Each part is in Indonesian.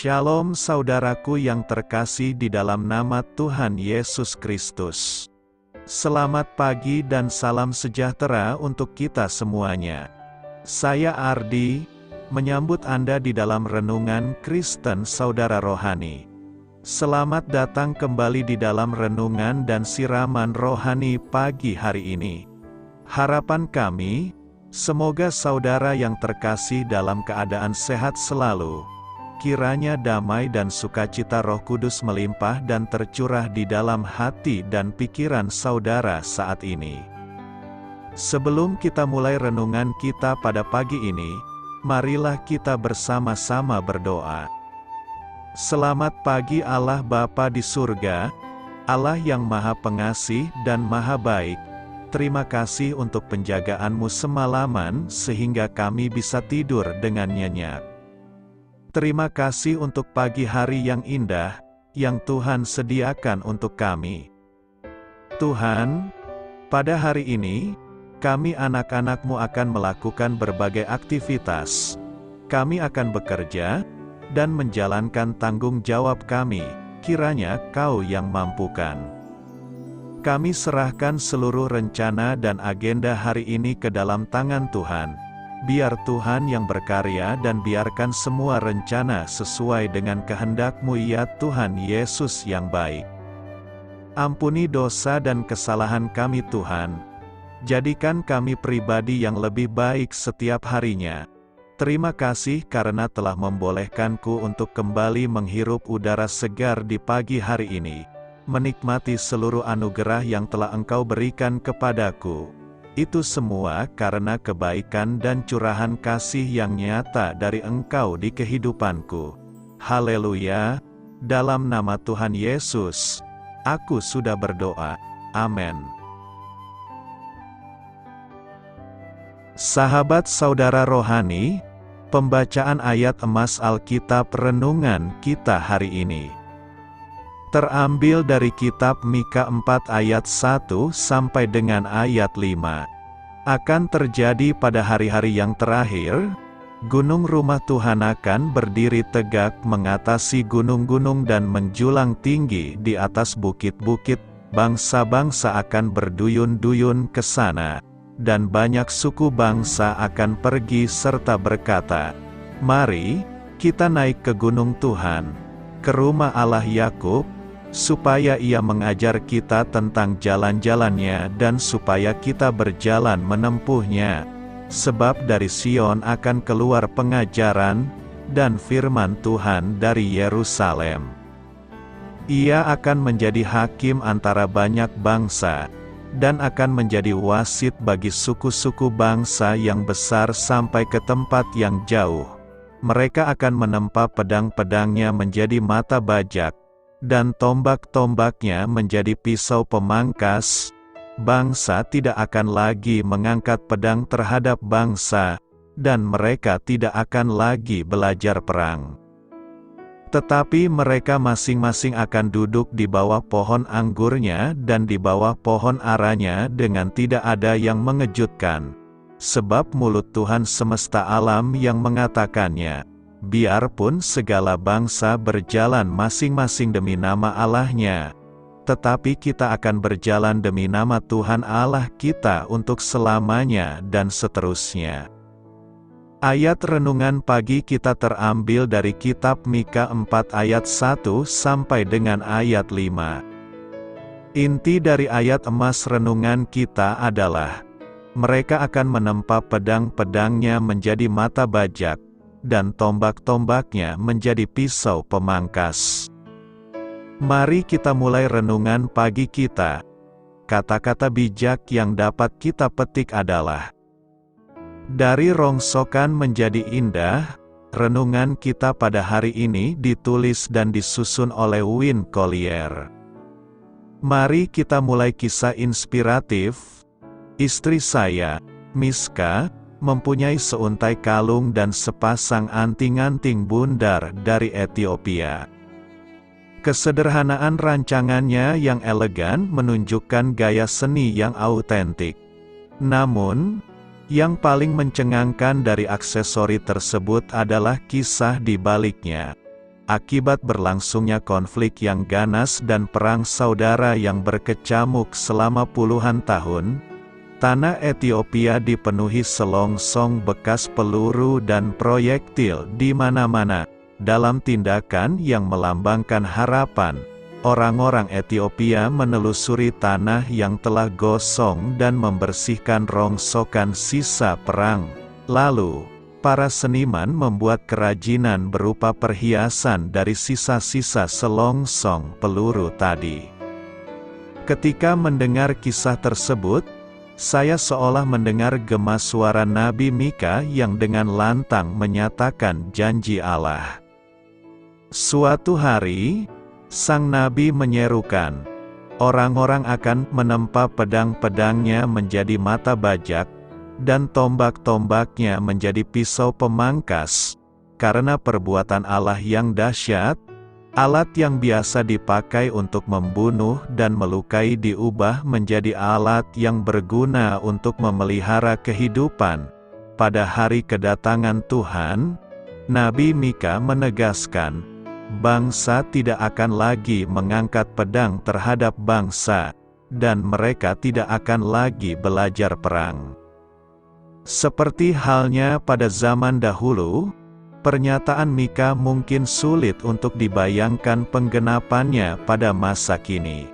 Shalom saudaraku yang terkasih di dalam nama Tuhan Yesus Kristus. Selamat pagi dan salam sejahtera untuk kita semuanya. Saya Ardi, menyambut Anda di dalam Renungan Kristen Saudara Rohani. Selamat datang kembali di dalam renungan dan siraman rohani pagi hari ini. Harapan kami, semoga saudara yang terkasih dalam keadaan sehat selalu. Kiranya damai dan sukacita Roh Kudus melimpah dan tercurah di dalam hati dan pikiran saudara saat ini. Sebelum kita mulai renungan kita pada pagi ini, marilah kita bersama-sama berdoa. Selamat pagi Allah Bapa di surga, Allah yang Maha Pengasih dan Maha Baik. Terima kasih untuk penjagaan-Mu semalaman sehingga kami bisa tidur dengan nyenyak. Terima kasih untuk pagi hari yang indah, yang Tuhan sediakan untuk kami. Tuhan, pada hari ini, kami anak-anak-Mu akan melakukan berbagai aktivitas. Kami akan bekerja, dan menjalankan tanggung jawab kami, kiranya Kau yang mampukan. Kami serahkan seluruh rencana dan agenda hari ini ke dalam tangan Tuhan. Biar Tuhan yang berkarya dan biarkan semua rencana sesuai dengan kehendak-Mu ya Tuhan Yesus yang baik. Ampuni dosa dan kesalahan kami Tuhan. Jadikan kami pribadi yang lebih baik setiap harinya. Terima kasih karena telah membolehkanku untuk kembali menghirup udara segar di pagi hari ini. Menikmati seluruh anugerah yang telah Engkau berikan kepadaku. Itu semua karena kebaikan dan curahan kasih yang nyata dari Engkau di kehidupanku. Haleluya! Dalam nama Tuhan Yesus, aku sudah berdoa. Amin. Sahabat saudara rohani, pembacaan ayat emas Alkitab renungan kita hari ini terambil dari kitab Mika 4 ayat 1 sampai dengan ayat 5. Akan terjadi pada hari-hari yang terakhir, gunung rumah Tuhan akan berdiri tegak mengatasi gunung-gunung dan menjulang tinggi di atas bukit-bukit, bangsa-bangsa akan berduyun-duyun ke sana, dan banyak suku bangsa akan pergi serta berkata, "Mari, kita naik ke gunung Tuhan, ke rumah Allah Yakub, supaya Ia mengajar kita tentang jalan-jalannya dan supaya kita berjalan menempuhnya. Sebab dari Sion akan keluar pengajaran, dan firman Tuhan dari Yerusalem. Ia akan menjadi hakim antara banyak bangsa, dan akan menjadi wasit bagi suku-suku bangsa yang besar sampai ke tempat yang jauh. Mereka akan menempa pedang-pedangnya menjadi mata bajak, dan tombak-tombaknya menjadi pisau pemangkas. Bangsa tidak akan lagi mengangkat pedang terhadap bangsa, dan mereka tidak akan lagi belajar perang. Tetapi mereka masing-masing akan duduk di bawah pohon anggurnya dan di bawah pohon aranya dengan tidak ada yang mengejutkan. Sebab mulut Tuhan semesta alam yang mengatakannya. Biarpun segala bangsa berjalan masing-masing demi nama Allahnya, tetapi kita akan berjalan demi nama Tuhan Allah kita untuk selamanya dan seterusnya." Ayat renungan pagi kita terambil dari kitab Mika 4 ayat 1 sampai dengan ayat 5. Inti dari ayat emas renungan kita adalah, mereka akan menempa pedang-pedangnya menjadi mata bajak, dan tombak-tombaknya menjadi pisau pemangkas. Mari kita mulai renungan pagi kita. Kata-kata bijak yang dapat kita petik adalah, dari rongsokan menjadi indah. Renungan kita pada hari ini ditulis dan disusun oleh Win Collier. Mari kita mulai kisah inspiratif. Istri saya, Miska, mempunyai seuntai kalung dan sepasang anting-anting bundar dari Ethiopia. Kesederhanaan rancangannya yang elegan menunjukkan gaya seni yang autentik. Namun, Yang paling mencengangkan dari aksesori tersebut adalah kisah di baliknya. akibat berlangsungnya konflik yang ganas dan perang saudara yang berkecamuk selama puluhan tahun, tanah Ethiopia dipenuhi selongsong bekas peluru dan proyektil di mana-mana. Dalam tindakan yang melambangkan harapan, orang-orang Ethiopia menelusuri tanah yang telah gosong dan membersihkan rongsokan sisa perang. Lalu, para seniman membuat kerajinan berupa perhiasan dari sisa-sisa selongsong peluru tadi. Ketika mendengar kisah tersebut, saya seolah mendengar gema suara Nabi Mika yang dengan lantang menyatakan janji Allah. Suatu hari, sang nabi menyerukan, orang-orang akan menempa pedang-pedangnya menjadi mata bajak, dan tombak-tombaknya menjadi pisau pemangkas, karena perbuatan Allah yang dahsyat, alat yang biasa dipakai untuk membunuh dan melukai diubah menjadi alat yang berguna untuk memelihara kehidupan. Pada hari kedatangan Tuhan, Nabi Mika menegaskan, bangsa tidak akan lagi mengangkat pedang terhadap bangsa, dan mereka tidak akan lagi belajar perang. Seperti halnya pada zaman dahulu, pernyataan Mika mungkin sulit untuk dibayangkan penggenapannya pada masa kini.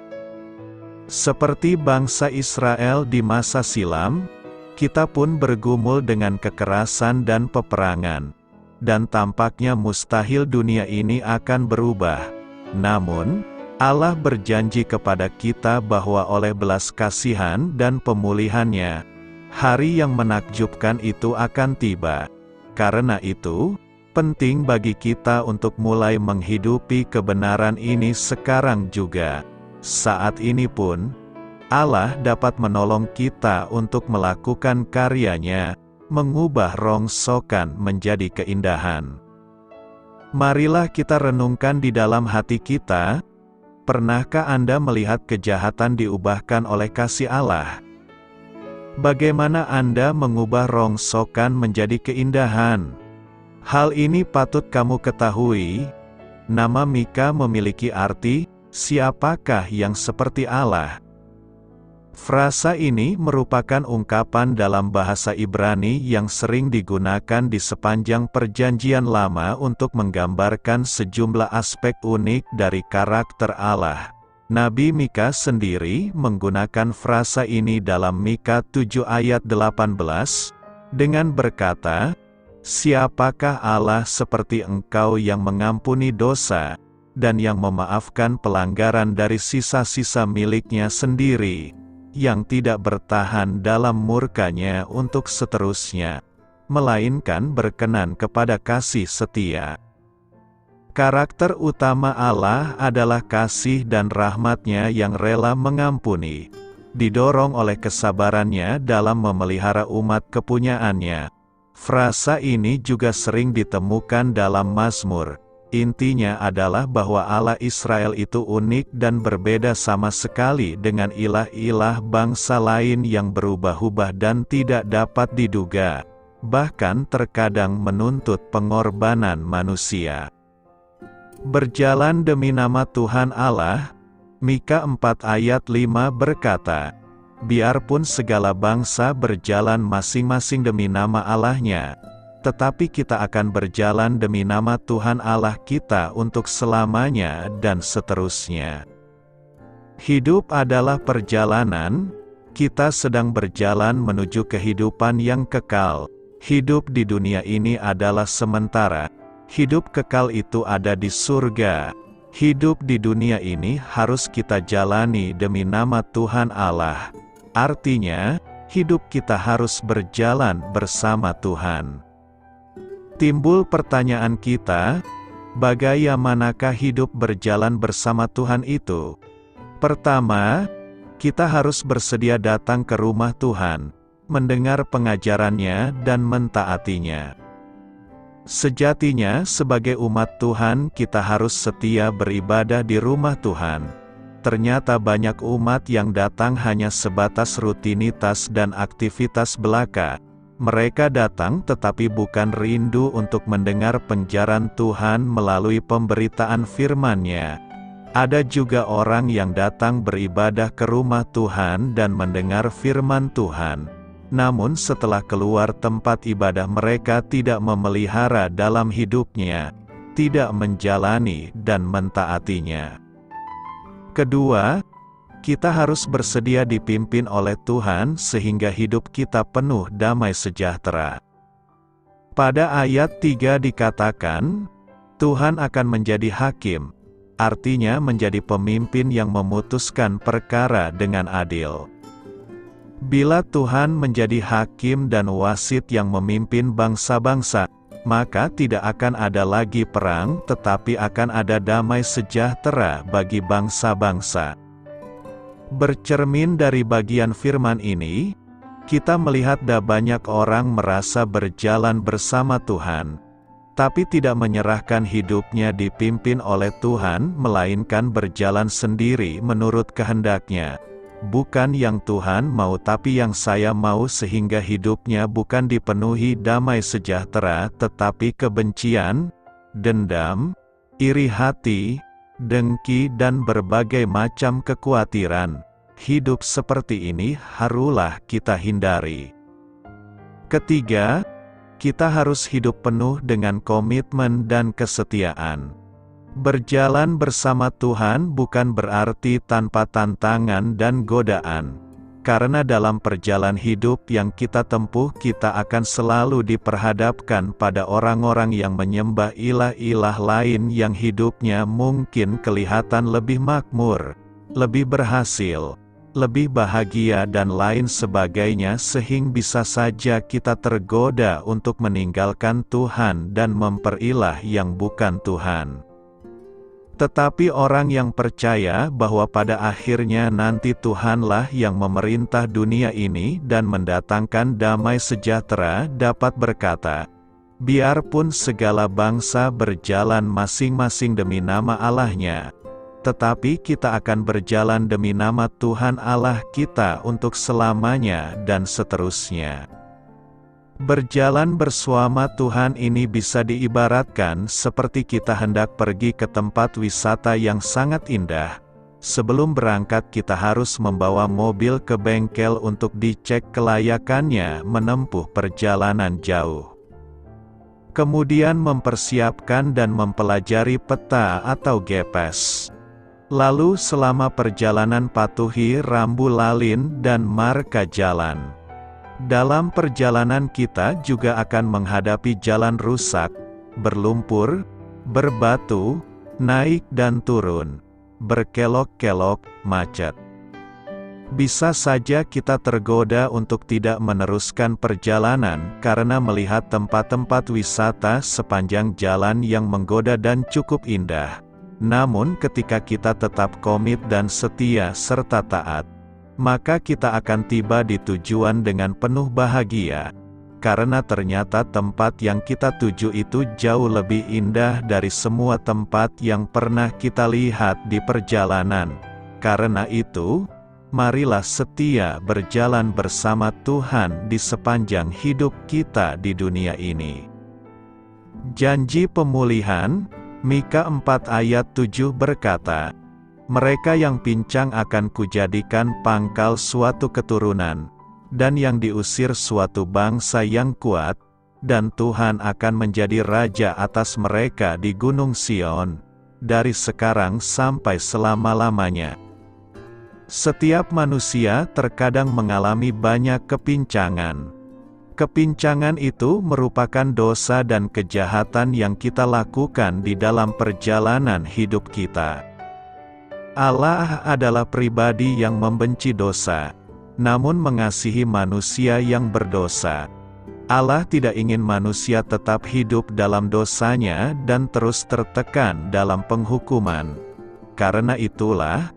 Seperti bangsa Israel di masa silam, kita pun bergumul dengan kekerasan dan peperangan. Dan tampaknya mustahil dunia ini akan berubah. Namun, Allah berjanji kepada kita bahwa oleh belas kasihan dan pemulihannya, hari yang menakjubkan itu akan tiba. Karena itu, penting bagi kita untuk mulai menghidupi kebenaran ini sekarang juga. Saat ini pun, Allah dapat menolong kita untuk melakukan karyanya, mengubah rongsokan menjadi keindahan. Marilah kita renungkan di dalam hati kita, pernahkah Anda melihat kejahatan diubahkan oleh kasih Allah? Bagaimana Anda mengubah rongsokan menjadi keindahan? Hal ini patut kamu ketahui, nama Mika memiliki arti, siapakah yang seperti Allah? Frasa ini merupakan ungkapan dalam bahasa Ibrani yang sering digunakan di sepanjang Perjanjian Lama untuk menggambarkan sejumlah aspek unik dari karakter Allah. Nabi Mika sendiri menggunakan frasa ini dalam Mika 7 ayat 18, dengan berkata, "Siapakah Allah seperti Engkau yang mengampuni dosa, dan yang memaafkan pelanggaran dari sisa-sisa miliknya sendiri, yang tidak bertahan dalam murkanya untuk seterusnya, melainkan berkenan kepada kasih setia." Karakter utama Allah adalah kasih dan rahmat-Nya yang rela mengampuni, didorong oleh kesabarannya dalam memelihara umat kepunyaannya. Frasa ini juga sering ditemukan dalam Mazmur. Intinya adalah bahwa Allah Israel itu unik dan berbeda sama sekali dengan ilah-ilah bangsa lain yang berubah-ubah dan tidak dapat diduga, bahkan terkadang menuntut pengorbanan manusia. Berjalan demi nama Tuhan Allah, Mika 4 ayat 5 berkata, "Biarpun segala bangsa berjalan masing-masing demi nama Allahnya, tetapi kita akan berjalan demi nama Tuhan Allah kita untuk selamanya dan seterusnya." Hidup adalah perjalanan, kita sedang berjalan menuju kehidupan yang kekal. Hidup di dunia ini adalah sementara, hidup kekal itu ada di surga. Hidup di dunia ini harus kita jalani demi nama Tuhan Allah. Artinya, hidup kita harus berjalan bersama Tuhan. Timbul pertanyaan kita, bagaimanakah hidup berjalan bersama Tuhan itu? Pertama, kita harus bersedia datang ke rumah Tuhan, mendengar pengajarannya dan mentaatinya. Sejatinya, sebagai umat Tuhan, kita harus setia beribadah di rumah Tuhan. Ternyata banyak umat yang datang hanya sebatas rutinitas dan aktivitas belaka. Mereka datang tetapi bukan rindu untuk mendengar pengajaran Tuhan melalui pemberitaan firman-Nya. Ada juga orang yang datang beribadah ke rumah Tuhan dan mendengar firman Tuhan. Namun setelah keluar tempat ibadah mereka tidak memelihara dalam hidupnya, tidak menjalani dan mentaatinya. Kedua, kita harus bersedia dipimpin oleh Tuhan sehingga hidup kita penuh damai sejahtera. Pada ayat 3 dikatakan, Tuhan akan menjadi hakim, artinya menjadi pemimpin yang memutuskan perkara dengan adil. Bila Tuhan menjadi hakim dan wasit yang memimpin bangsa-bangsa, maka tidak akan ada lagi perang tetapi akan ada damai sejahtera bagi bangsa-bangsa. Bercermin dari bagian firman ini, kita melihat banyak orang merasa berjalan bersama Tuhan, tapi tidak menyerahkan hidupnya dipimpin oleh Tuhan, melainkan berjalan sendiri menurut kehendak-Nya. Bukan yang Tuhan mau tapi yang saya mau, sehingga hidupnya bukan dipenuhi damai sejahtera tetapi kebencian, dendam, iri hati, dengki dan berbagai macam kekhawatiran. Hidup seperti ini haruslah kita hindari. Ketiga, kita harus hidup penuh dengan komitmen dan kesetiaan. Berjalan bersama Tuhan bukan berarti tanpa tantangan dan godaan. Karena dalam perjalanan hidup yang kita tempuh kita akan selalu diperhadapkan pada orang-orang yang menyembah ilah-ilah lain yang hidupnya mungkin kelihatan lebih makmur, lebih berhasil, lebih bahagia dan lain sebagainya, sehingga bisa saja kita tergoda untuk meninggalkan Tuhan dan memperilah yang bukan Tuhan. Tetapi orang yang percaya bahwa pada akhirnya nanti Tuhanlah yang memerintah dunia ini dan mendatangkan damai sejahtera dapat berkata, biarpun segala bangsa berjalan masing-masing demi nama Allahnya, tetapi kita akan berjalan demi nama Tuhan Allah kita untuk selamanya dan seterusnya. Berjalan bersama Tuhan ini bisa diibaratkan seperti kita hendak pergi ke tempat wisata yang sangat indah. Sebelum berangkat kita harus membawa mobil ke bengkel untuk dicek kelayakannya menempuh perjalanan jauh. Kemudian mempersiapkan dan mempelajari peta atau GPS. Lalu selama perjalanan patuhi rambu lalin dan marka jalan. Dalam perjalanan kita juga akan menghadapi jalan rusak, berlumpur, berbatu, naik dan turun, berkelok-kelok, macet. Bisa saja kita tergoda untuk tidak meneruskan perjalanan karena melihat tempat-tempat wisata sepanjang jalan yang menggoda dan cukup indah. Namun ketika kita tetap komit dan setia serta taat, maka kita akan tiba di tujuan dengan penuh bahagia, karena ternyata tempat yang kita tuju itu jauh lebih indah dari semua tempat yang pernah kita lihat di perjalanan. Karena itu, marilah setia berjalan bersama Tuhan di sepanjang hidup kita di dunia ini. Janji pemulihan, Mika 4 ayat 7 berkata, mereka yang pincang akan kujadikan pangkal suatu keturunan, dan yang diusir suatu bangsa yang kuat, dan Tuhan akan menjadi raja atas mereka di Gunung Sion, dari sekarang sampai selama-lamanya. Setiap manusia terkadang mengalami banyak kepincangan. Kepincangan itu merupakan dosa dan kejahatan yang kita lakukan di dalam perjalanan hidup kita. Allah adalah pribadi yang membenci dosa, namun mengasihi manusia yang berdosa. Allah tidak ingin manusia tetap hidup dalam dosanya dan terus tertekan dalam penghukuman. Karena itulah,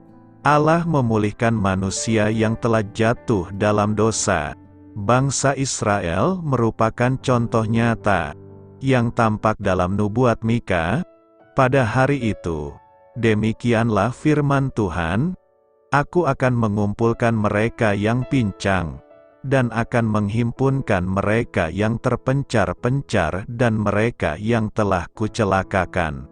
Allah memulihkan manusia yang telah jatuh dalam dosa. Bangsa Israel merupakan contoh nyata, yang tampak dalam nubuat Mika. Pada hari itu, demikianlah firman Tuhan, aku akan mengumpulkan mereka yang pincang, dan akan menghimpunkan mereka yang terpencar-pencar dan mereka yang telah kucelakakan.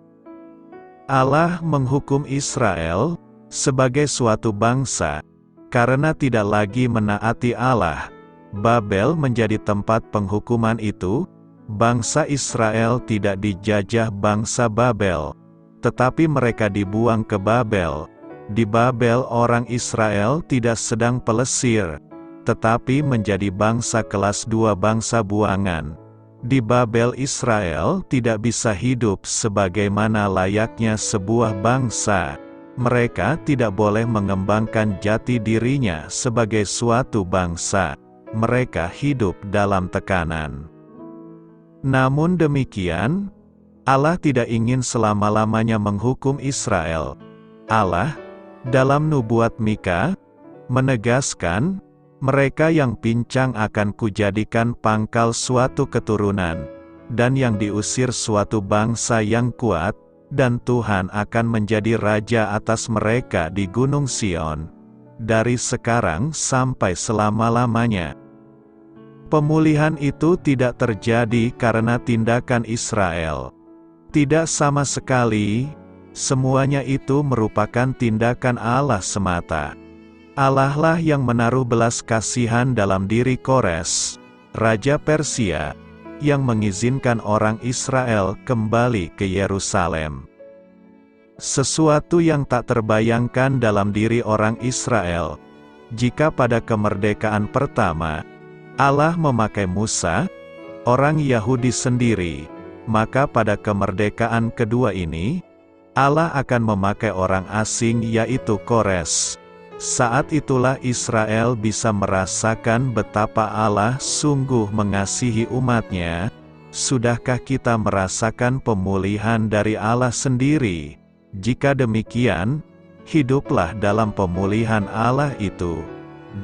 Allah menghukum Israel sebagai suatu bangsa, karena tidak lagi menaati Allah. Babel menjadi tempat penghukuman itu. Bangsa Israel tidak dijajah bangsa Babel, tetapi mereka dibuang ke Babel. Di Babel orang Israel tidak sedang pelesir, tetapi menjadi bangsa kelas 2, bangsa buangan. Di Babel Israel tidak bisa hidup sebagaimana layaknya sebuah bangsa. Mereka tidak boleh mengembangkan jati dirinya sebagai suatu bangsa. Mereka hidup dalam tekanan. Namun demikian, Allah tidak ingin selama-lamanya menghukum Israel. Allah, dalam nubuat Mika, menegaskan, mereka yang pincang akan kujadikan pangkal suatu keturunan, dan yang diusir suatu bangsa yang kuat, dan Tuhan akan menjadi raja atas mereka di Gunung Sion, dari sekarang sampai selama-lamanya. Pemulihan itu tidak terjadi karena tindakan Israel. Tidak sama sekali, semuanya itu merupakan tindakan Allah semata. Allah lah yang menaruh belas kasihan dalam diri Kores, Raja Persia, yang mengizinkan orang Israel kembali ke Yerusalem. Sesuatu yang tak terbayangkan dalam diri orang Israel, jika pada kemerdekaan pertama, Allah memakai Musa, orang Yahudi sendiri, maka pada kemerdekaan kedua ini, Allah akan memakai orang asing yaitu Kores. Saat itulah Israel bisa merasakan betapa Allah sungguh mengasihi umatnya. Sudahkah kita merasakan pemulihan dari Allah sendiri? Jika demikian, hiduplah dalam pemulihan Allah itu.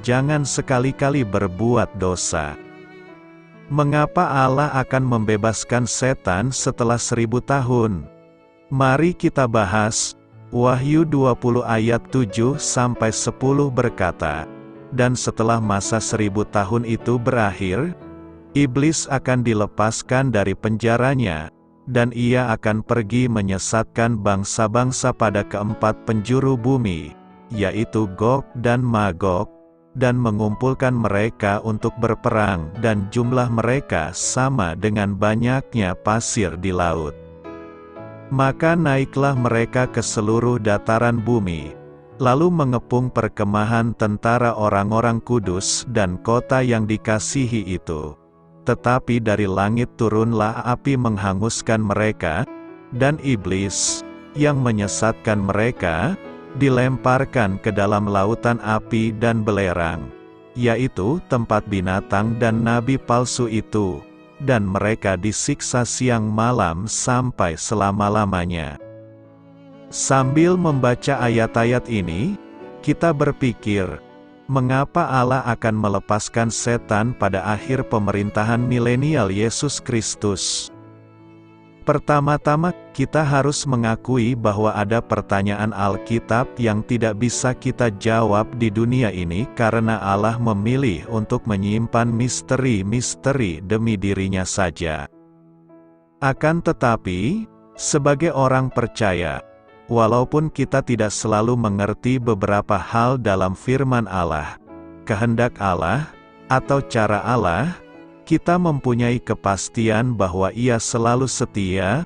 Jangan sekali-kali berbuat dosa. Mengapa Allah akan membebaskan setan setelah 1000 tahun? Mari kita bahas. Wahyu 20 ayat 7-10 berkata, "Dan setelah masa 1000 tahun itu berakhir, iblis akan dilepaskan dari penjaranya, dan ia akan pergi menyesatkan bangsa-bangsa pada keempat penjuru bumi, yaitu Gog dan Magog, dan mengumpulkan mereka untuk berperang, dan jumlah mereka sama dengan banyaknya pasir di laut. Maka naiklah mereka ke seluruh dataran bumi, lalu mengepung perkemahan tentara orang-orang kudus dan kota yang dikasihi itu. Tetapi dari langit turunlah api menghanguskan mereka, dan iblis, yang menyesatkan mereka, dilemparkan ke dalam lautan api dan belerang, yaitu tempat binatang dan nabi palsu itu, dan mereka disiksa siang malam sampai selama-lamanya." Sambil membaca ayat-ayat ini, kita berpikir, mengapa Allah akan melepaskan setan pada akhir pemerintahan milenial Yesus Kristus? Pertama-tama, kita harus mengakui bahwa ada pertanyaan Alkitab yang tidak bisa kita jawab di dunia ini karena Allah memilih untuk menyimpan misteri-misteri demi dirinya saja. Akan tetapi, sebagai orang percaya, walaupun kita tidak selalu mengerti beberapa hal dalam firman Allah, kehendak Allah, atau cara Allah, kita mempunyai kepastian bahwa Ia selalu setia,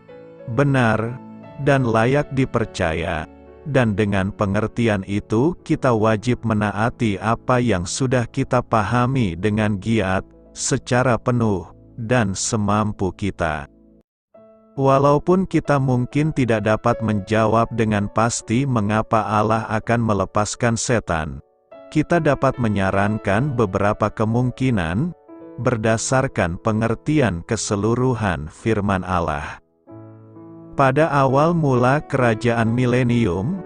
benar, dan layak dipercaya, dan dengan pengertian itu kita wajib menaati apa yang sudah kita pahami dengan giat, secara penuh, dan semampu kita. Walaupun kita mungkin tidak dapat menjawab dengan pasti mengapa Allah akan melepaskan setan, kita dapat menyarankan beberapa kemungkinan, berdasarkan pengertian keseluruhan firman Allah. Pada awal mula kerajaan milenium,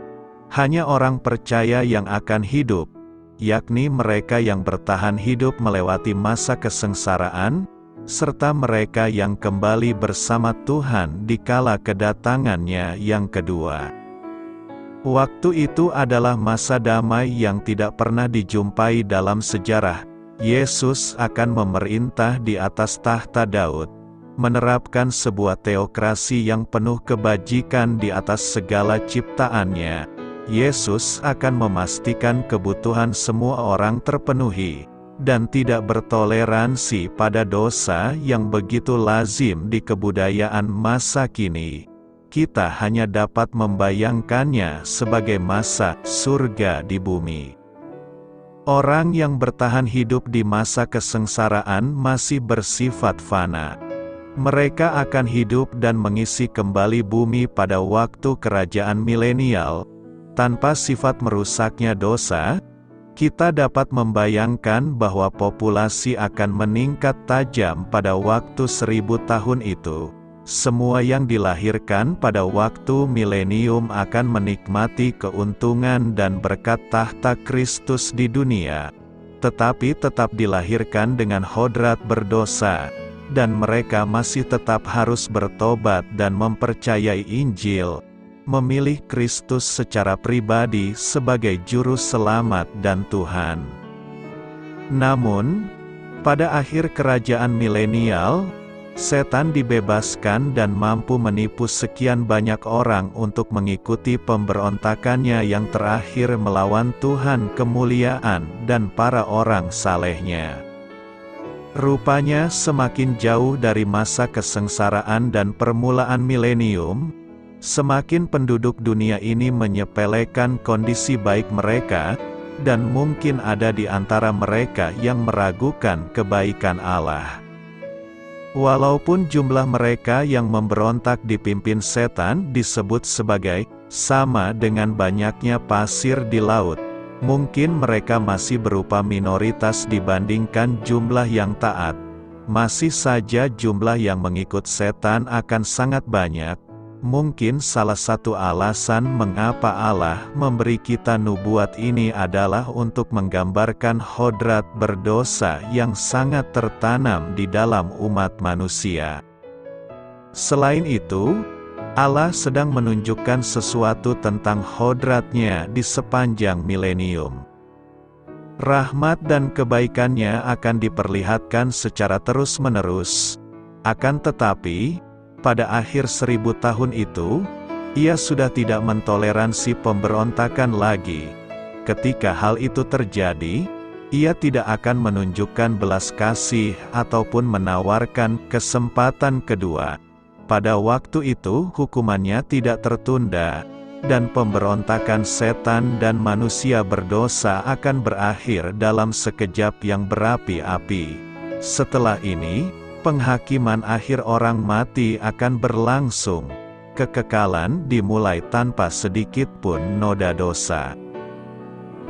hanya orang percaya yang akan hidup, yakni mereka yang bertahan hidup melewati masa kesengsaraan, serta mereka yang kembali bersama Tuhan di kala kedatangannya yang kedua. Waktu itu adalah masa damai yang tidak pernah dijumpai dalam sejarah, Yesus akan memerintah di atas tahta Daud, menerapkan sebuah teokrasi yang penuh kebajikan di atas segala ciptaannya. Yesus akan memastikan kebutuhan semua orang terpenuhi, dan tidak bertoleransi pada dosa yang begitu lazim di kebudayaan masa kini. Kita hanya dapat membayangkannya sebagai masa surga di bumi. Orang yang bertahan hidup di masa kesengsaraan masih bersifat fana. Mereka akan hidup dan mengisi kembali bumi pada waktu kerajaan milenial, tanpa sifat merusaknya dosa. Kita dapat membayangkan bahwa populasi akan meningkat tajam pada waktu 1000 tahun itu. Semua yang dilahirkan pada waktu milenium akan menikmati keuntungan dan berkat tahta Kristus di dunia, tetapi tetap dilahirkan dengan hodrat berdosa, dan mereka masih tetap harus bertobat dan mempercayai Injil, memilih Kristus secara pribadi sebagai juru selamat dan Tuhan. Namun, pada akhir kerajaan milenial, setan dibebaskan dan mampu menipu sekian banyak orang untuk mengikuti pemberontakannya yang terakhir melawan Tuhan kemuliaan dan para orang salehnya. Rupanya semakin jauh dari masa kesengsaraan dan permulaan milenium, semakin penduduk dunia ini menyepelekan kondisi baik mereka, dan mungkin ada di antara mereka yang meragukan kebaikan Allah. Walaupun jumlah mereka yang memberontak dipimpin setan disebut sebagai sama dengan banyaknya pasir di laut, mungkin mereka masih berupa minoritas dibandingkan jumlah yang taat. Masih saja jumlah yang mengikut setan akan sangat banyak. Mungkin salah satu alasan mengapa Allah memberi kita nubuat ini adalah untuk menggambarkan hodrat berdosa yang sangat tertanam di dalam umat manusia. Selain itu, Allah sedang menunjukkan sesuatu tentang hodratnya di sepanjang milenium. Rahmat dan kebaikannya akan diperlihatkan secara terus-menerus. Akan tetapi, pada akhir 1000 tahun itu, ia sudah tidak mentoleransi pemberontakan lagi. Ketika hal itu terjadi, ia tidak akan menunjukkan belas kasih ataupun menawarkan kesempatan kedua. Pada waktu itu hukumannya tidak tertunda, dan pemberontakan setan dan manusia berdosa akan berakhir dalam sekejap yang berapi-api. Setelah ini, penghakiman akhir orang mati akan berlangsung. Kekekalan dimulai tanpa sedikit pun noda dosa.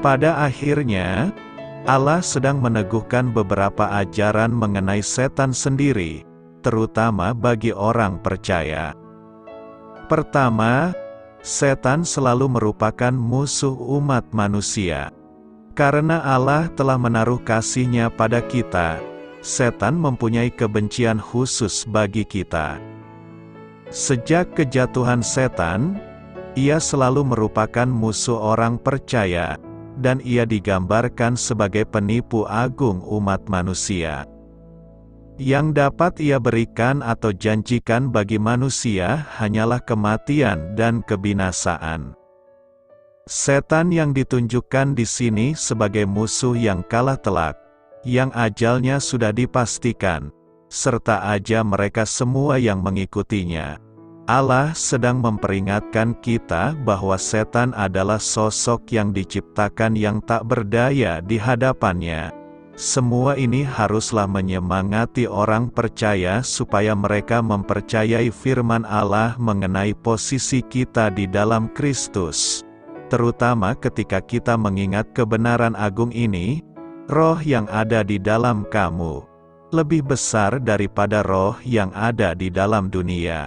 Pada akhirnya, Allah sedang meneguhkan beberapa ajaran mengenai setan sendiri, terutama bagi orang percaya. Pertama, setan selalu merupakan musuh umat manusia. Karena Allah telah menaruh kasih-Nya pada kita, setan mempunyai kebencian khusus bagi kita. Sejak kejatuhan setan, ia selalu merupakan musuh orang percaya, dan ia digambarkan sebagai penipu agung umat manusia. Yang dapat ia berikan atau janjikan bagi manusia hanyalah kematian dan kebinasaan. Setan yang ditunjukkan di sini sebagai musuh yang kalah telak, yang ajalnya sudah dipastikan, serta aja mereka semua yang mengikutinya. Allah sedang memperingatkan kita bahwa setan adalah sosok yang diciptakan yang tak berdaya di hadapannya. Semua ini haruslah menyemangati orang percaya supaya mereka mempercayai firman Allah mengenai posisi kita di dalam Kristus. Terutama ketika kita mengingat kebenaran agung ini, Roh yang ada di dalam kamu lebih besar daripada roh yang ada di dalam dunia.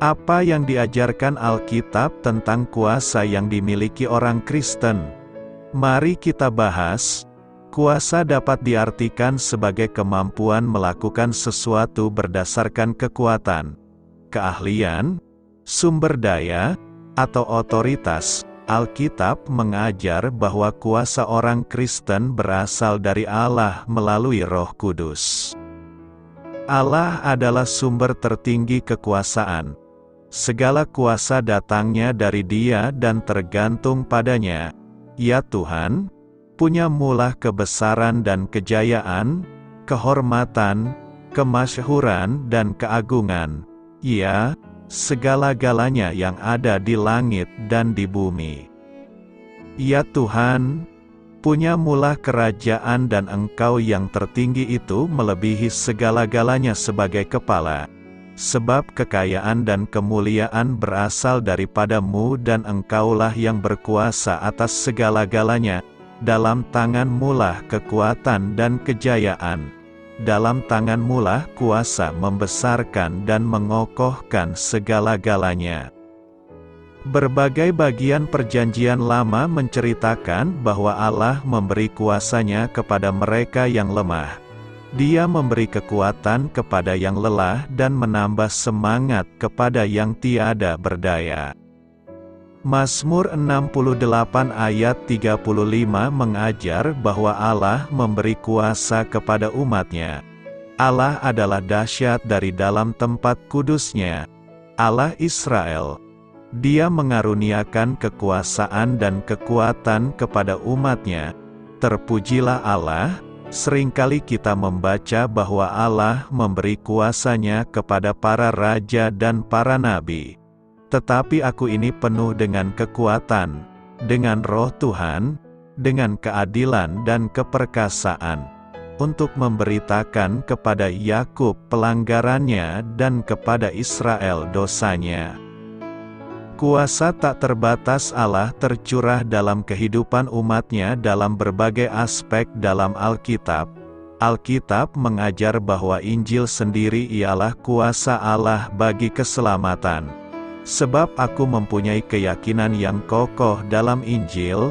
Apa yang diajarkan Alkitab tentang kuasa yang dimiliki orang Kristen? Mari kita bahas. Kuasa dapat diartikan sebagai kemampuan melakukan sesuatu berdasarkan kekuatan, keahlian, sumber daya, atau otoritas, Alkitab mengajar bahwa kuasa orang Kristen berasal dari Allah melalui Roh Kudus. Allah adalah sumber tertinggi kekuasaan. Segala kuasa datangnya dari Dia dan tergantung padanya. Ya Tuhan, punya mula kebesaran dan kejayaan, kehormatan, kemasyhuran dan keagungan. Ya, segala-galanya yang ada di langit dan di bumi. Ya Tuhan, punya mula kerajaan dan Engkau yang tertinggi itu melebihi segala-galanya sebagai kepala. Sebab kekayaan dan kemuliaan berasal daripada-Mu dan Engkaulah yang berkuasa atas segala-galanya. Dalam tangan-Mu lah kekuatan dan kejayaan. Dalam tangan-Mu lah kuasa membesarkan dan mengokohkan segala-galanya. Berbagai bagian perjanjian lama menceritakan bahwa Allah memberi kuasanya kepada mereka yang lemah. Dia memberi kekuatan kepada yang lelah dan menambah semangat kepada yang tiada berdaya. Mazmur 68 ayat 35 mengajar bahwa Allah memberi kuasa kepada umat-Nya. Allah adalah dahsyat dari dalam tempat kudus-Nya. Allah Israel. Dia mengaruniakan kekuasaan dan kekuatan kepada umat-Nya. Terpujilah Allah. Seringkali kita membaca bahwa Allah memberi kuasa-Nya kepada para raja dan para nabi. Tetapi aku ini penuh dengan kekuatan, dengan roh Tuhan, dengan keadilan dan keperkasaan, untuk memberitakan kepada Yakub pelanggarannya dan kepada Israel dosanya. Kuasa tak terbatas Allah tercurah dalam kehidupan umat-Nya dalam berbagai aspek dalam Alkitab. Alkitab mengajar bahwa Injil sendiri ialah kuasa Allah bagi keselamatan. Sebab aku mempunyai keyakinan yang kokoh dalam Injil,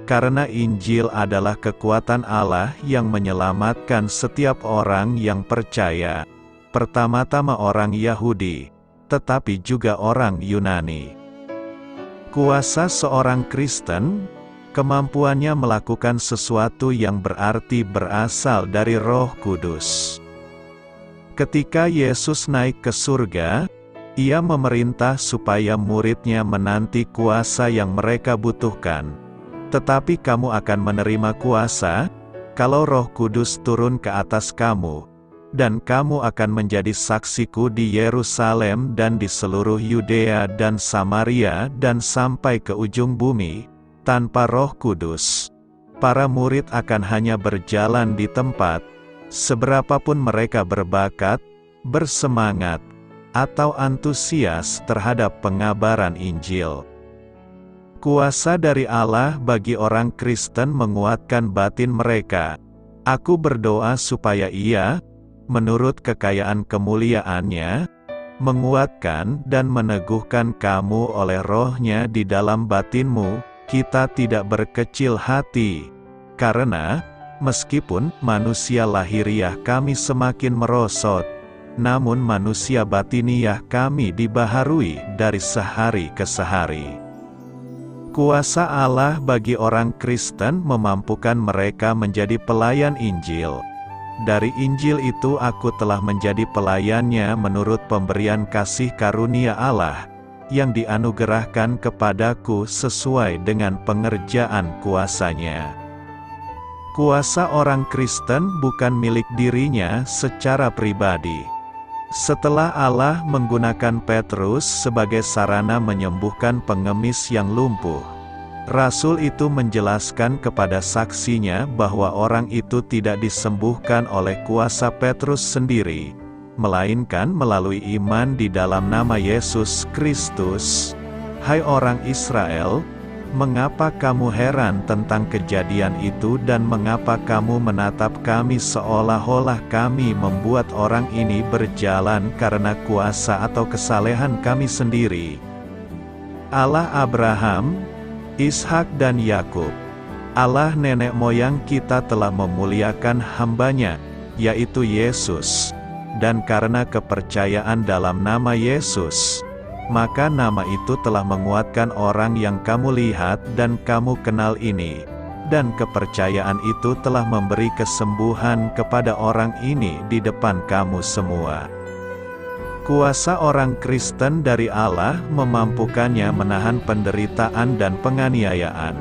karena Injil adalah kekuatan Allah yang menyelamatkan setiap orang yang percaya, pertama-tama orang Yahudi, tetapi juga orang Yunani. Kuasa seorang Kristen, kemampuannya melakukan sesuatu yang berarti berasal dari Roh Kudus. Ketika Yesus naik ke surga, Ia memerintah supaya murid-Nya menanti kuasa yang mereka butuhkan. Tetapi kamu akan menerima kuasa, kalau Roh Kudus turun ke atas kamu, dan kamu akan menjadi saksiku di Yerusalem dan di seluruh Yudea dan Samaria dan sampai ke ujung bumi. Tanpa Roh Kudus, para murid akan hanya berjalan di tempat, seberapapun mereka berbakat, bersemangat, atau antusias terhadap pengabaran Injil. Kuasa dari Allah bagi orang Kristen menguatkan batin mereka. Aku berdoa supaya Ia, menurut kekayaan kemuliaan-Nya, menguatkan dan meneguhkan kamu oleh Roh-Nya di dalam batinmu. Kita tidak berkecil hati, karena, meskipun manusia lahiriah kami semakin merosot, namun manusia batiniah kami dibaharui dari sehari ke sehari. Kuasa Allah bagi orang Kristen memampukan mereka menjadi pelayan Injil. Dari Injil itu aku telah menjadi pelayannya menurut pemberian kasih karunia Allah, yang dianugerahkan kepadaku sesuai dengan pengerjaan kuasa-Nya. Kuasa orang Kristen bukan milik dirinya secara pribadi. Setelah Allah menggunakan Petrus sebagai sarana menyembuhkan pengemis yang lumpuh, Rasul itu menjelaskan kepada saksinya bahwa orang itu tidak disembuhkan oleh kuasa Petrus sendiri, melainkan melalui iman di dalam nama Yesus Kristus. Hai orang Israel, mengapa kamu heran tentang kejadian itu dan mengapa kamu menatap kami seolah-olah kami membuat orang ini berjalan karena kuasa atau kesalehan kami sendiri? Allah Abraham, Ishak dan Yakub, Allah nenek moyang kita telah memuliakan hamba-Nya, yaitu Yesus, dan karena kepercayaan dalam nama Yesus, maka nama itu telah menguatkan orang yang kamu lihat dan kamu kenal ini, dan kepercayaan itu telah memberi kesembuhan kepada orang ini di depan kamu semua. Kuasa orang Kristen dari Allah memampukannya menahan penderitaan dan penganiayaan,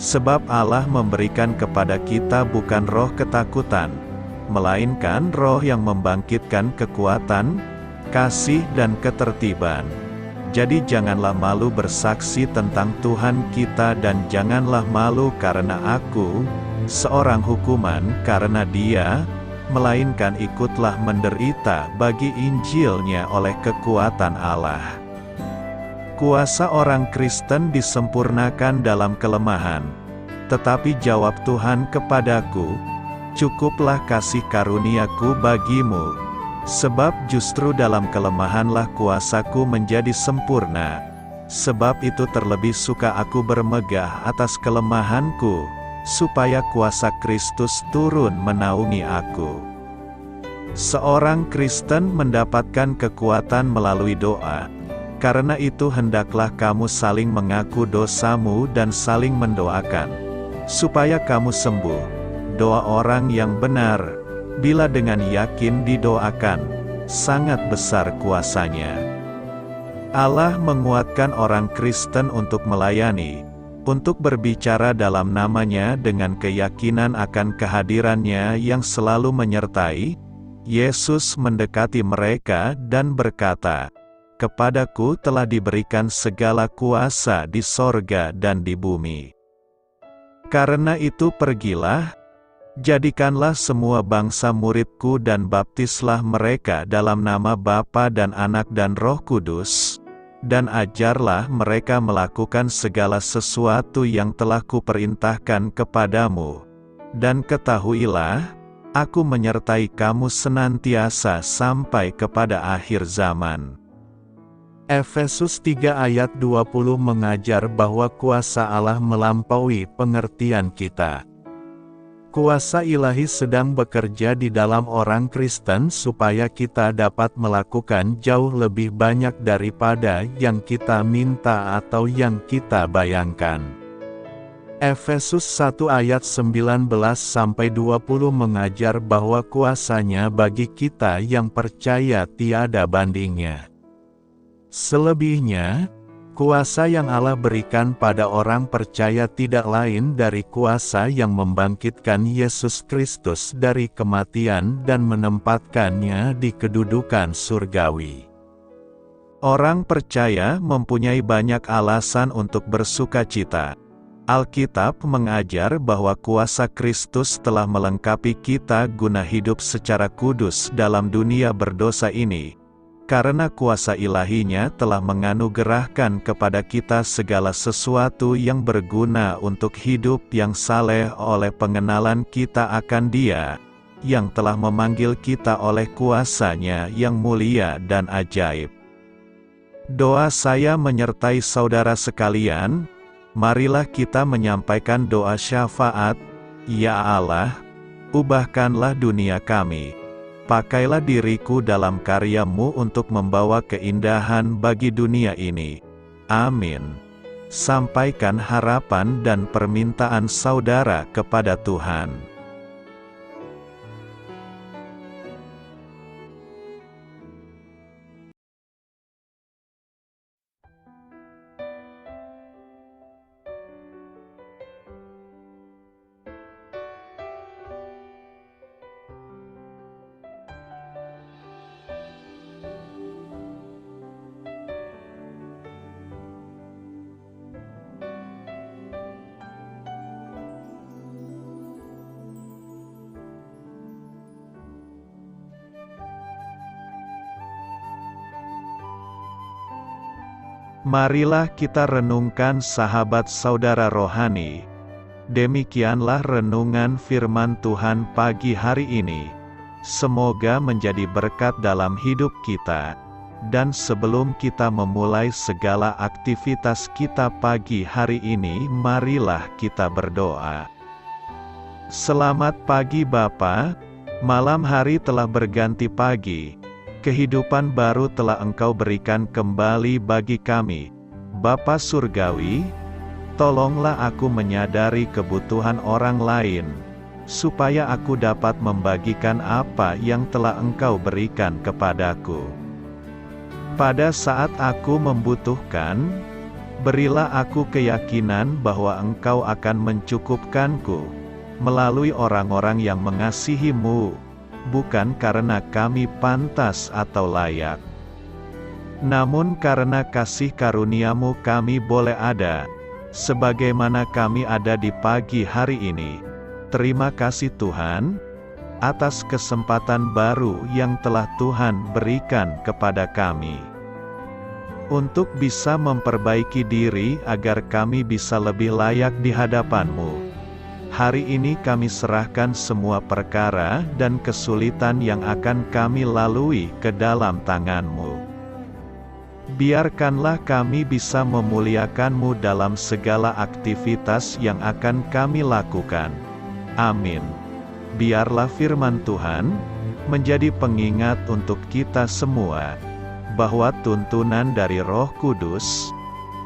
sebab Allah memberikan kepada kita bukan roh ketakutan, melainkan roh yang membangkitkan kekuatan, kasih dan ketertiban. Jadi janganlah malu bersaksi tentang Tuhan kita dan janganlah malu karena aku, seorang hukuman karena Dia, melainkan ikutlah menderita bagi Injil-Nya oleh kekuatan Allah. Kuasa orang Kristen disempurnakan dalam kelemahan, tetapi jawab Tuhan kepadaku, cukuplah kasih karuniaku bagimu, sebab justru dalam kelemahanlah kuasaku menjadi sempurna. Sebab itu terlebih suka aku bermegah atas kelemahanku, supaya kuasa Kristus turun menaungi aku. Seorang Kristen mendapatkan kekuatan melalui doa. Karena itu hendaklah kamu saling mengaku dosamu dan saling mendoakan, supaya kamu sembuh. Doa orang yang benar, bila dengan yakin didoakan, sangat besar kuasanya. Allah menguatkan orang Kristen untuk melayani, untuk berbicara dalam nama-Nya dengan keyakinan akan kehadiran-Nya yang selalu menyertai. Yesus mendekati mereka dan berkata, "Kepadaku telah diberikan segala kuasa di sorga dan di bumi. Karena itu pergilah, jadikanlah semua bangsa murid-Ku dan baptislah mereka dalam nama Bapa dan Anak dan Roh Kudus, dan ajarlah mereka melakukan segala sesuatu yang telah Kuperintahkan kepadamu. Dan ketahuilah, Aku menyertai kamu senantiasa sampai kepada akhir zaman." Efesus 3 ayat 20 mengajar bahwa kuasa Allah melampaui pengertian kita. Kuasa ilahi sedang bekerja di dalam orang Kristen supaya kita dapat melakukan jauh lebih banyak daripada yang kita minta atau yang kita bayangkan. Efesus 1 ayat 19-20 mengajar bahwa kuasanya bagi kita yang percaya tiada bandingnya. Selebihnya, kuasa yang Allah berikan pada orang percaya tidak lain dari kuasa yang membangkitkan Yesus Kristus dari kematian dan menempatkannya di kedudukan surgawi. Orang percaya mempunyai banyak alasan untuk bersukacita. Alkitab mengajar bahwa kuasa Kristus telah melengkapi kita guna hidup secara kudus dalam dunia berdosa ini, karena kuasa ilahi-Nya telah menganugerahkan kepada kita segala sesuatu yang berguna untuk hidup yang saleh oleh pengenalan kita akan Dia, yang telah memanggil kita oleh kuasa-Nya yang mulia dan ajaib. Doa saya menyertai saudara sekalian. Marilah kita menyampaikan doa syafaat. Ya Allah, ubahkanlah dunia kami. Pakailah diriku dalam karya-Mu untuk membawa keindahan bagi dunia ini. Amin. Sampaikan harapan dan permintaan saudara kepada Tuhan. Marilah kita renungkan sahabat saudara rohani. Demikianlah renungan firman Tuhan pagi hari ini. Semoga menjadi berkat dalam hidup kita. Dan sebelum kita memulai segala aktivitas kita pagi hari ini, marilah kita berdoa. Selamat pagi Bapa, malam hari telah berganti pagi. Kehidupan baru telah Engkau berikan kembali bagi kami. Bapa Surgawi, tolonglah aku menyadari kebutuhan orang lain, supaya aku dapat membagikan apa yang telah Engkau berikan kepadaku. Pada saat aku membutuhkan, berilah aku keyakinan bahwa Engkau akan mencukupkanku, melalui orang-orang yang mengasihi-Mu, bukan karena kami pantas atau layak, namun karena kasih karunia-Mu kami boleh ada, sebagaimana kami ada di pagi hari ini. Terima kasih Tuhan, atas kesempatan baru yang telah Tuhan berikan kepada kami, untuk bisa memperbaiki diri agar kami bisa lebih layak di hadapan-Mu. Hari ini kami serahkan semua perkara dan kesulitan yang akan kami lalui ke dalam tangan-Mu. Biarkanlah kami bisa memuliakan-Mu dalam segala aktivitas yang akan kami lakukan. Amin. Biarlah firman Tuhan menjadi pengingat untuk kita semua, bahwa tuntunan dari Roh Kudus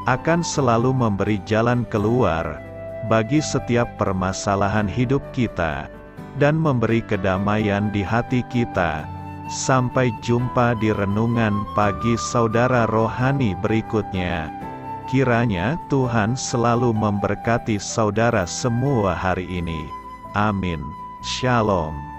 akan selalu memberi jalan keluar bagi setiap permasalahan hidup kita, dan memberi kedamaian di hati kita. Sampai jumpa di renungan pagi saudara rohani berikutnya. Kiranya Tuhan selalu memberkati saudara semua hari ini. Amin. Shalom.